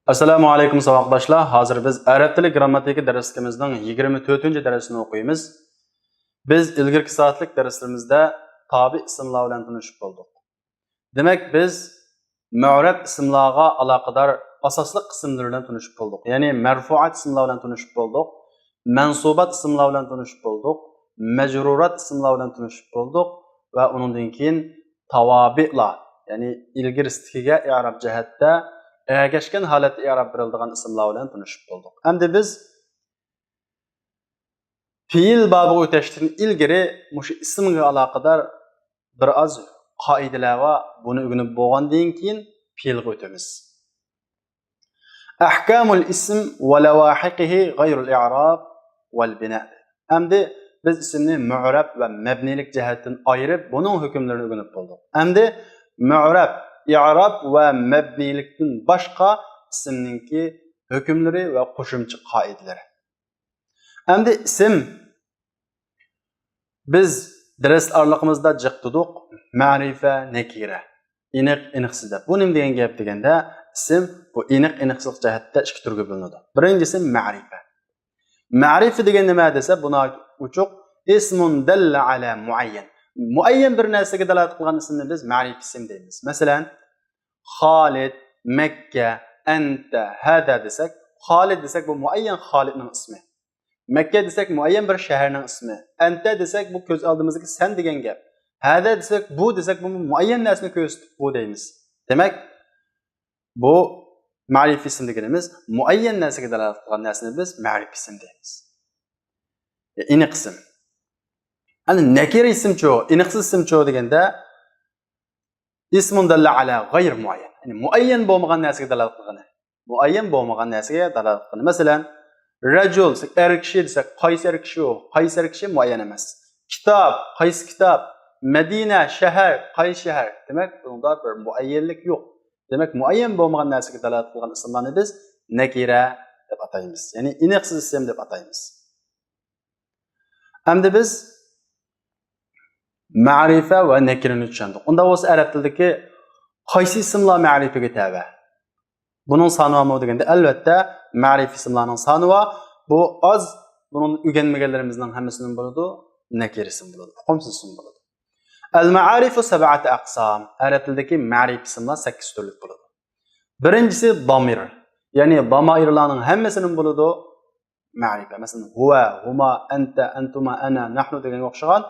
Assalamu alaykum savoqdoshlar. Hozir biz arab tili grammatika darsimizning 24-darsini o'qiymiz. Biz ilgirki soatlik darslarimizda tabi ismlar bilan tanishib bo'ldik. Demak, biz mu'rab ismlarga aloqador asosli qismlar bilan tanishib bo'ldik. Ya'ni marfuat ismlar bilan tanishib bo'ldik, mansubat ismlar bilan tanishib bo'ldik, majrurat ismlar bilan tanishib bo'ldik va undan keyin tavabilar, ya'ni ilgirstiga i'rob jihatda ergashgan holatda i'rob beriladigan ismlar bilan tanishib bo'ldik. Endi biz fe'l bobiga o'tishdan ilgari mushu ismga aloqador bir oz qoidalar va buni o'rganib bo'lgandan keyin fe'lga o'tamiz. Ahkamul ism va lawahiqihi g'ayrul i'rob val bina. Endi biz ismni mu'rab va mabnilik jihatdan ayirib, buning hukmlarini o'rganib bo'ldik. Endi mu'rab, i'rob va mabnilikdan boshqa ismninki hukmlari va qo'shimcha qoidalari. Endi ism biz dars oraliqimizda jiqtidik ma'rifa, nakira, aniq, aniqsiz deb. Bu nima degan gap deganda, ism bu aniq, aniqsiz jihatda ikki turga bo'linadi. Birinchisi ma'rifa. Ma'rifa degan nima desa, buni uchuq ismun dalla ala muayyan. Muayyan bir narsaga dalolat qilgan ismni biz ma'rifa ism deymiz. Masalan, Xolid, Makka, anta, hada desak, Xolid desak bu muayyan Xolidning ismi. Makka desak muayyan bir shaharning ismi. Anta desak bu ko'z oldimizdagi sen degan gap. Hada desak bu muayyan narsani ko'rsatib bu deymiz. Demak, bu ma'rifa ism deganimiz muayyan narsaga dalolat qilgan narsani biz ma'rifa ism deymiz. Aniq ism. Ana nakira ism-chu, aniqsiz ism-chu deganda ismun dalla ala g'ayr muayyan. Ya'ni muayyan bo'lmagan narsaga dalolat qilgan. Muayyan bo'lmagan narsaga dalolat qilgan. Masalan, rajul er kishi desak, qaysi er kishi u? Qaysi er kishi muayyan emas. Kitob, qaysi kitob? Madina, shahar, qaysi shahar? Demak, bunda bir muayyanlik yo'q. Demak, muayyan bo'lmagan narsaga dalolat qilgan ismlarni biz nakira deb ataymiz. Ya'ni aniqsiz ism deb ataymiz. Endi biz ma'rifa va nakirani tushundik. Unda bo'lsa arab tilidagi qaysi ismlar ma'rifaga tabi? Buning soni va deganda albatta ma'rifa ismlarning soni va bu oz buning o'rganmaganlarimizning hammasining bo'ladi, nakir ism bo'ladi, hukmsiz ism bo'ladi. Al-ma'arifu sab'atu aqsam. Arab tilidagi ma'rifa ismlar 8 turlik bo'ladi. Birinchisi damir. Ya'ni damirlarning hammasining bo'ladi ma'rifa. Masalan, huwa, huma, anta, antuma, ana, nahnu deganga o'xshagan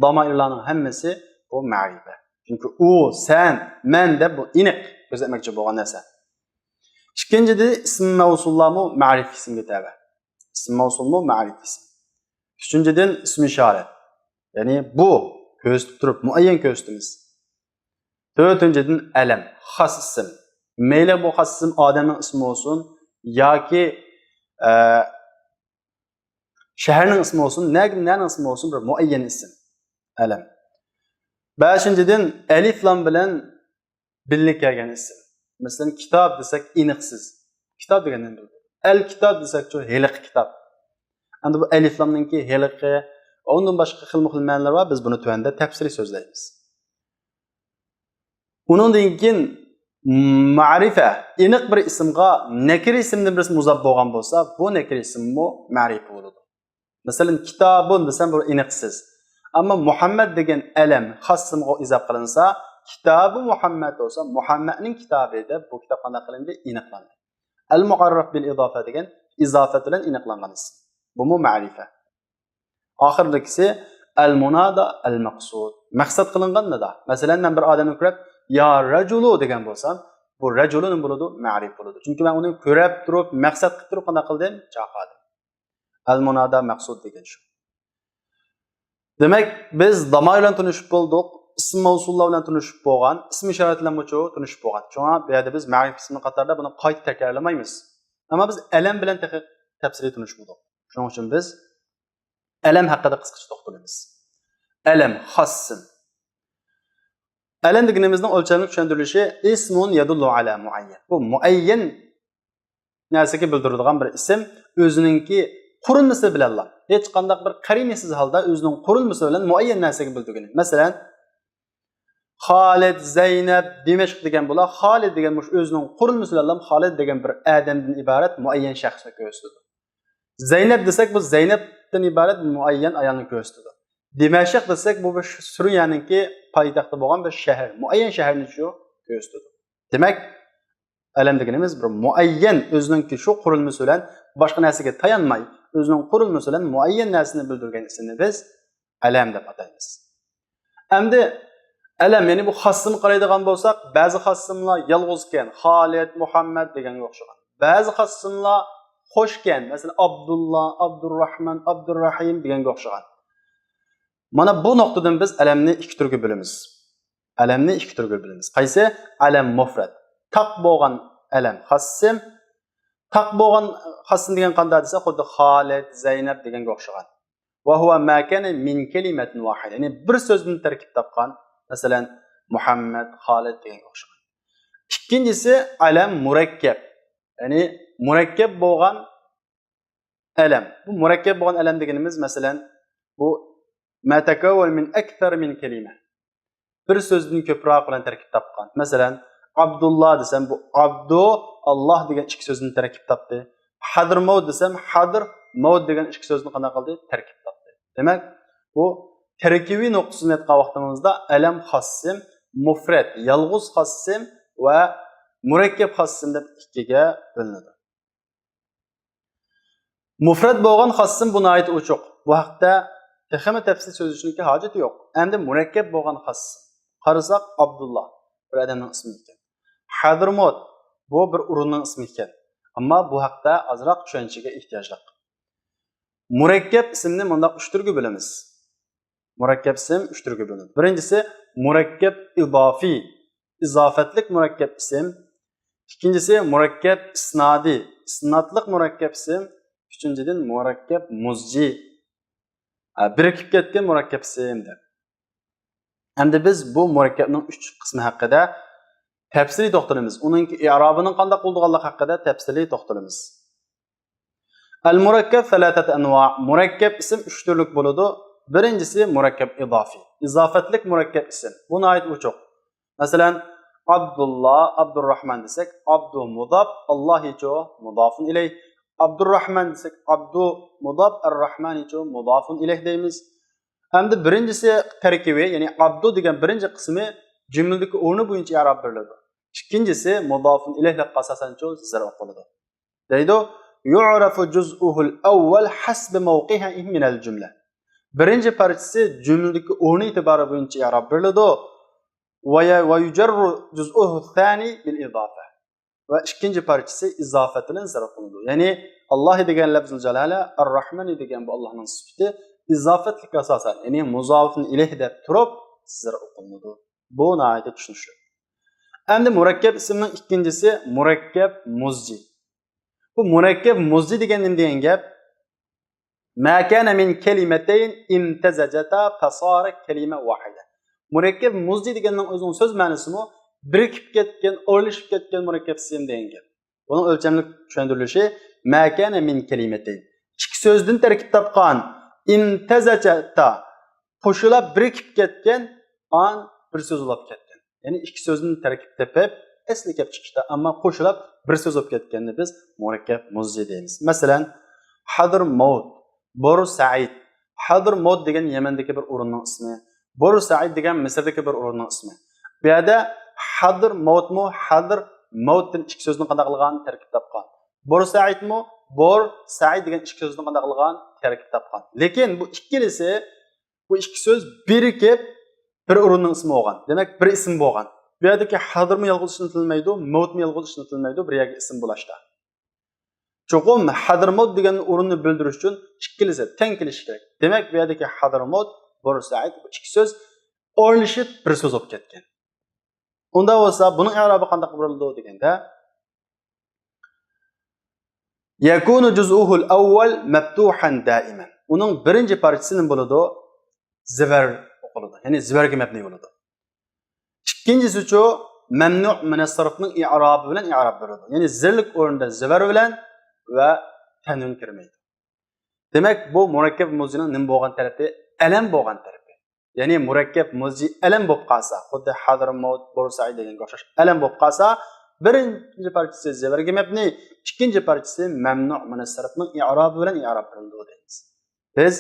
damirlarning hammasi bu ma'rifa. Chunki u, sen, men deb bu aniq ko'rsatmoqchi bo'lgan narsa. İkincisi ism mavsullarmi ma'rif ismga tabi. Ism mavsulmi ma'rif ism. Üçüncüden ism işaret. Yani bu ko'rsatib turib muayyan ko'rsatamiz. Dördüncüden alam, xos ism. Mayli bu xos ism odamning ismi olsun yoki shaharning ismi olsun, na'ning ismi olsun bir muayyan ism. Alam. Beşinciden alif lam bilan birlik kelgan ism. Mesela kitap desek iniqsiz. Kitap degandan bildi. El kitap desek şu heliq kitap. Endi bu alif lamninki heliqi, ondan boshqa xilma-xil ma'nolar var. Biz buni tuvanda tafsiriy so'zlaymiz. Undan keyin ma'rifa, aniq bir ismga nakir ismdan birisi muzab bo'lgan bo'lsa, bu nakir ismmi ma'rifa bo'ladi. Masalan, kitobun desam bu aniqsiz. Ammo Muhammad degan alam xos ismga izof qilinsa, Kitabı Muhammed olsa, Muhammed'nin kitabı da bu kitap qanday qilindi? Aniqlandi. Al-mu'arraf bil izofa degan izofat bilan aniqlangan ism. Bu ma'rifa. Oxirgisi al-munada al-maqsud. Maqsad qilingan nida. Masalan, men bir odamni ko'rib, ya rajulu degan bo'lsam, bu rajulun bo'ladi, ma'rif bo'ladi. Chunki men uni ko'rib turib, maqsad qilib turib qanday qildim? Chaqirdim. Al-munada maqsud degan shu. Demak, biz damir bilan tanishib bo'ldik. İsm mavsullar bilan tanishib bo'lgan, ism ishorat bilan tanishib bo'lgan. Shunga bu yerda biz ma'rif ismi qatorida buni qayta takrorlamaymiz. Ammo biz alam bilan tafsiliy tanishib bo'ldik. Shuning uchun biz alam haqida qisqacha to'xtalamiz. Alam xos ism. Alam deganimizning o'lchamli tushuntirilishi ismun yadullu ala muayyan. Bu muayyan narsaga bildiradigan bir ism, o'zininki qurilmasi bilan, hech qanday bir qarinasiz holda o'zining qurilmasi bilan muayyan narsaga bildirgan. Masalan, Xolid, Zaynab, Dimashq degan bular Xolid degan o'zining qurilmasi bilan Xolid degan bir odamdan iborat muayyan shaxsni ko'rsatadi. Zaynab desak bu Zaynabdan iborat muayyan ayolni ko'rsatadi. Dimashq desak bu bir Suriyaninki poytaxti bo'lgan bir shahar, muayyan shaharni shu ko'rsatadi. Demak, alam deganimiz bir muayyan o'zining shu qurilmasi bilan boshqa narsaga tayanmay, o'zining qurilmasi bilan muayyan narsani bildirgan ismni biz alam deb ataymiz. Endi alam, ya'ni bu xossimni qaraydigan bo'lsak, ba'zi xossimlar yolg'iz ekan, Xolid, Muhammad deganga o'xshagan. Ba'zi xossimlar qo'shgan, masalan, Abdullah, Abdurrahman, Abdurrahim deganga o'xshagan. Mana bu nuqtadan biz alamni ikki turga bo'lamiz. Alamni ikki turga bo'lamiz. Qaysi? Alam mufrad. Taq bo'lgan alam xossim. Taq bo'lgan xossim degan qanday desa, xuddi Xolid, Zaynab deganga o'xshagan. Va huwa ma kana min kalimatin wahida. Ya'ni bir so'zdan tarkib topgan. Masalan, Muhammad, Xolid deganga o'xshagan. Ikkinchisi alam murakkab. Ya'ni murakkab bo'lgan alam. Bu murakkab bo'lgan alam deganimiz masalan bu ma takawwal min akthar min kalima. Bir so'zdan ko'proq bilan tarkib topgan. Masalan, Abdullah desam bu Abdu Allah degan ikki so'zdan tarkib topdi. Hadrmaut desam Hadr Maut degan ikki so'zni qanday qildi? Tarkib topdi. Demak, bu tarkibiy nuqtasini aytgan vaqtimizda alam xossim, mufrad, yolg'iz xossim va murakkab xossim deb ikkiga bo'linadi. Mufrad bo'lgan xossim buni ayt uchuq. Bu haqda texnik tafsil so'zlashga hojat yo'q. Endi murakkab bo'lgan xossim. Qarasak Abdullah bir odamning ismi ekan. Hadrmaut bu bir o'rinning ismi ekan. Ammo bu haqda ozroq tushunchaga ehtiyojliq. Murakkab ismni bunda 3 turga bo'lamiz. Murakkab ism 3 turga bo'linadi. Birinchisi murakkab izofiy, izofatlik murakkab ism. İkincisi murakkab isnadi, isnatlik murakkab ism. Üçüncüden murakkab muzji, birikib ketgan murakkab ismdir. Endi biz bu murakkabning 3 qismi haqida tafsiliy to'xtalamiz. Uning i'robining qanday bo'lganligi haqida tafsiliy to'xtalamiz. Al-murakkab thalathat anwa'. Murakkab ism 3 turlik bo'ladi. Birinchisi murakkab izofiy, izofatlik murakkab ism. Buni ayt uchuq. Masalan, Abdullah, Abdurrahman desak, Abdu mudaf, Allah hicho mudafun ilayh. Abdurrahman desak, Abdu mudaf, Ar-Rahman hicho mudafun ilayh deymiz. Hamda birinchisi tarkibi, ya'ni Abdu degan birinchi qismi jumladagi o'rni bo'yicha i'rob beriladi. Ikkinchisi mudafun ilayhga asosancho zar o'qiladi. Deydi, yu'rafu juz'uhul awwal hasb mawqi'ihi min al-jumla. Birinchi parchasi jumladagi o'rni e'tibori bo'yicha i'rob beriladi. Va yujarru juz'uhu thani bil izofa. Va ikkinchi parchasi izofat bilan zarf qilinadi. Ya'ni Alloh degan lafzul jalala, Ar-Rahman degan bu Allohning sifati izofatlikka asosan, ya'ni muzofun ilayh deb turib zarf qilinadi. Bu nihoyatda tushunishli. Endi murakkab ismning ikkinchisi murakkab muzji. Bu murakkab muzji degan nima degan gap? Ma kana min kalimatayn imtazajata fasara kalima wahida. Murakkab muzji deganning o'zining so'z ma'nosimi birikib ketgan, o'rlashib ketgan murakkab ism degan gap. Buning o'lchamlik tushuntirilishi ma kana min kalimatayn. Ikki so'zdan tarkib topgan imtazajata qo'shilib birikib ketgan an bir so'z bo'lib ketgan. Ya'ni ikki so'zdan tarkib topib asli kelib chiqishda, ammo qo'shilib bir so'z bo'lib ketganni biz murakkab muzji deymiz. Masalan, Hadr Maut, Bor Said. Hadr Maut degan Yamandagi bir o'rinning ismi. Bor Said degan Misrdagi bir o'rinning ismi. Bu yerda Hadr Mautmu Hadr Mautdan ikki so'zni qanday qilgan tarkib topgan. Bor Saidmu Bor Said degan ikki so'zni qanday qilgan tarkib topgan. Lekin bu ikkilisi bu ikki so'z birikib bir o'rinning ismi bo'lgan. Demak, bir ism bo'lgan. Bu yerdagi Hadrmi yolg'iz ishlatilmaydi, Mautmi yolg'iz ishlatilmaydi, bir yerga ism bo'lashda. Cho'qim Hadrmaut degan o'rinni bildirish uchun ikkilisi teng kelishi kerak. Demak, bu yerdagi Hadrmaut, Bor Said bu ikki so'z o'rlashib bir so'z bo'lib ketgan. Unda bo'lsa, buning i'robi qanday bo'ladi deganda yakunu juz'uhul awwal maftuhan da'iman. Uning birinchi parchasi nima bo'ladi? Zivar o'qiladi. Ya'ni zivarga mabni bo'ladi. Ikkinchisi uchu mamnu' min as-sarfning i'robi bilan i'rob bo'ladi. Ya'ni zirlik o'rnida zivar bilan va tanwin kirmaydi. Demak, bu murakkab muzjining nima bo'lgan tarafi? Alam bo'lgan tarafi. ya'ni murakkab muzji alam bo'lib qolsa, xuddi Hadramavt, Bursa'y deganga o'xshash alam bo'lib qolsa, birinchi parchasi zavarga mabni, ikkinchi parchasi mamnu' min as-sarfning i'robi bilan i'rob qilinadi deymiz. Biz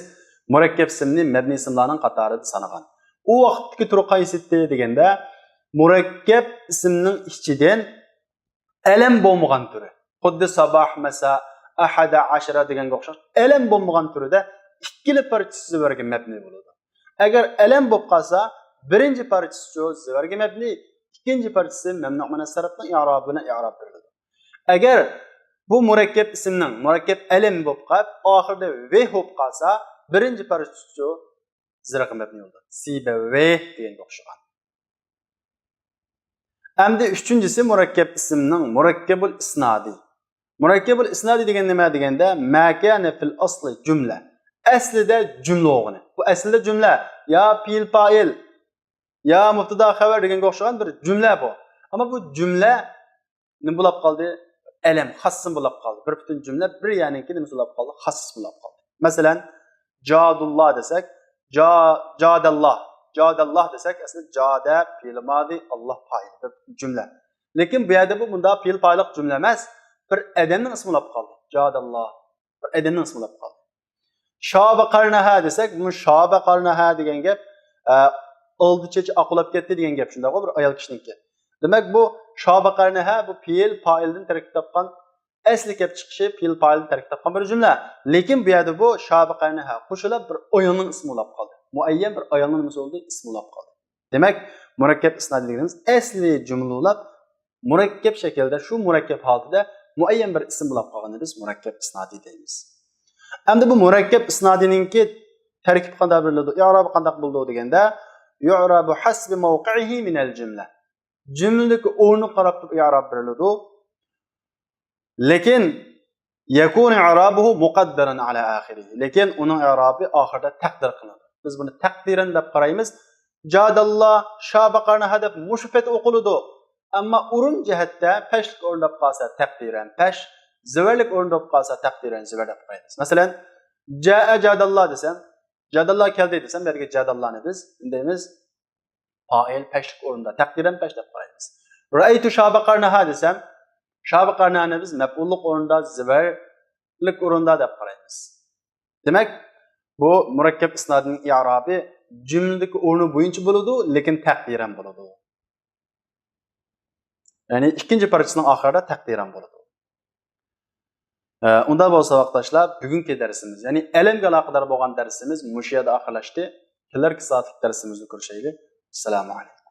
murakkab ismni mabni ismlarning qatorida sanagan. U vaqtdagi turi qaysi deganda murakkab ismning ichidan alam bo'lmagan turi. Xuddi sabah, masa, ahada, ashara deganga o'xshash alam bo'lmagan turida ikkili parchasi zavarga mabni bo'ladi. Agar alam bo'lib qolsa, birinchi parchasi zavarga mabni, ikkinchi parchasi mamnu' min as-sarfning i'robi bilan i'rob qilinadi. Agar bu murakkab ismning murakkab alam bo'lib qolib, oxirida ve bo'lib qolsa, birinchi parchasi zirga mabni bo'ladi. Sibave deganga o'xshagan. Endi üçüncüsü murakkab ismning murakkabul isnadi. Murakkabul isnadi degan nima deganda makana fil asli jumla. Aslida jumla o'g'ini. Bu aslida jumla ya fi'l fa'il ya mubtada xabar deganga o'xshagan bir jumla bu. Ammo bu jumla nima bo'lib qoldi? Alam, xassim bo'lib qoldi. Bir butun jumla bir ya'niki nima bo'lib qoldi? Xassis bo'lib qoldi. Masalan, jadullah desak, jadallah. Jadallah desek aslında jada fiil madi Allah fa'il bir cümle. Lekin bu yerda bu bunda fiil fa'illik cümle emas, bir adamning ismi bo'lib qoldi. Jadallah bir adamning ismi bo'lib qoldi. Shaba qarnaha desek, bu shaba qarnaha degan gap oldi chech aqlab ketdi degan gap shunda bir ayol kishiniki. Demak bu shaba qarnaha bu fiil fa'ildan tarakkib topgan asli kelib chiqishi fiil fa'ildan tarakkib topgan bir jumla. Lekin bu yerda bu shaba qarnaha qo'shilib bir o'yinning ismi bo'lib qoldi. Muayyen bir ayolning nima bo'ldi? Ismi bo'lib qoldi. Demak, murakkab isnad deganimiz asli jumlalar murakkab shaklda, shu murakkab holatida muayyen bir ism bo'lib qolganini biz murakkab isnadi deymiz. Endi bu murakkab isnadininki tarkib qanday bo'ladi? I'robi qanday bo'ladi deganda, yu'rabu hasbi mawqi'ihi min al-jumla. Jumladagi o'rni qarab turib i'rob beriladi. Lekin yakun i'robuhu muqaddaran ala akhirih. Lekin uning i'robi oxirida taqdir qilinadi. Biz bunu takdiren deb qaraymiz. Jadallah şabaqarni hadab mushfat o'qiladi. Ammo urun jihatda pashlik o'rnab qolsa taqdiren pash, zavarlik o'rnab qolsa taqdiren zavar deb qaraymiz. Masalan, jaa jadallah desam, jadallah keldi desam, bu yerga jadallahni biz deymiz fa'il pashlik o'rnida taqdiren pash deb qaraymiz. Ra'aytu şabaqarni ha desam, şabaqarni biz maf'ullik o'rnida zavarlik o'rnida deb qaraymiz. Demak, bu murakkab isnadning i'robi jumladagi o'rni bo'yicha bo'ladi, lekin taqdiran bo'ladi. Ya'ni ikkinchi parchasining oxirida taqdiran bo'ladi. Unda bo'lsa vaqtdoshlar, bugungi darsimiz, ya'ni ilmga aloqador bo'lgan darsimiz mush yerda oxirlashdi. Kelarki soatlik darsimizni ko'rishaylik. Assalomu alaykum.